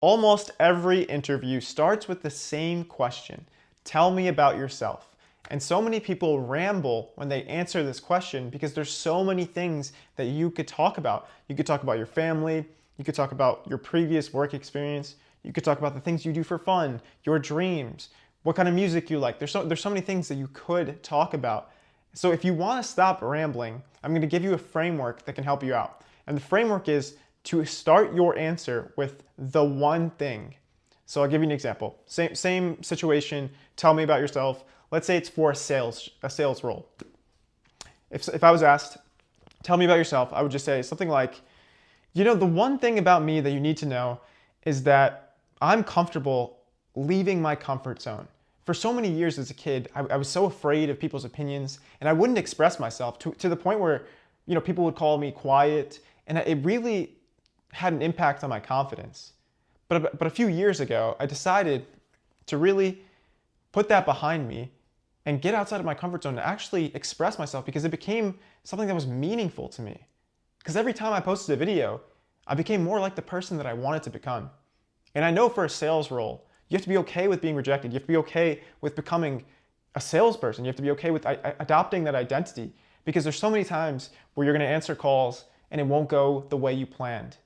Almost every interview starts with the same question. Tell me about yourself. And so many people ramble when they answer this question because there's so many things that you could talk about. You could talk about your family, you could talk about your previous work experience, you could talk about the things you do for fun, your dreams, what kind of music you like. There's so many things that you could talk about. So if you want to stop rambling, I'm going to give you a framework that can help you out. And the framework is to start your answer with the one thing. So I'll give you an example. Same situation. Tell me about yourself. Let's say it's for a sales role. If I was asked, tell me about yourself, I would just say something like, the one thing about me that you need to know is that I'm comfortable leaving my comfort zone. For so many years as a kid, I was so afraid of people's opinions, and I wouldn't express myself to the point where, people would call me quiet, and it really had an impact on my confidence. But a few years ago, I decided to really put that behind me and get outside of my comfort zone and actually express myself, because it became something that was meaningful to me. Because every time I posted a video, I became more like the person that I wanted to become. And I know for a sales role, you have to be okay with being rejected. You have to be okay with becoming a salesperson. You have to be okay with adopting that identity, because there's so many times where you're going to answer calls and it won't go the way you planned.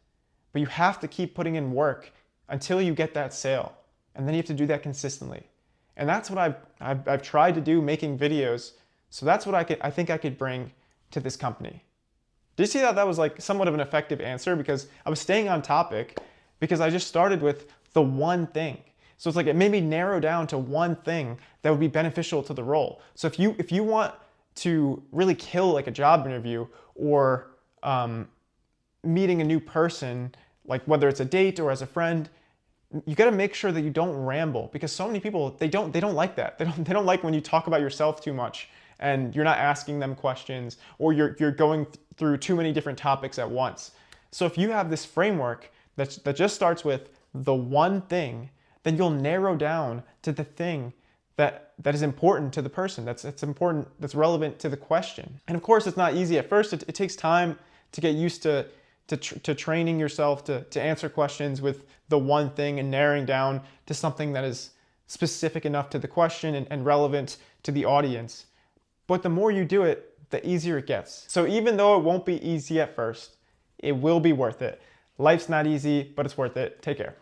But you have to keep putting in work until you get that sale. And then you have to do that consistently. And that's what I've tried to do, making videos. So that's what I think I could bring to this company. Did you see that was like somewhat of an effective answer? Because I was staying on topic, because I just started with the one thing. So it's like it made me narrow down to one thing that would be beneficial to the role. So if you want to really kill like a job interview, or meeting a new person, like whether it's a date or as a friend, you got to make sure that you don't ramble, because so many people, they don't like that. They don't like when you talk about yourself too much and you're not asking them questions, or you're going through too many different topics at once. So if you have this framework that just starts with the one thing, then you'll narrow down to the thing that is important to the person, that's important, that's relevant to the question. And of course, it's not easy at first. It takes time to get used to training yourself to answer questions with the one thing and narrowing down to something that is specific enough to the question and relevant to the audience. But the more you do it, the easier it gets. So even though it won't be easy at first, it will be worth it. Life's not easy, but it's worth it. Take care.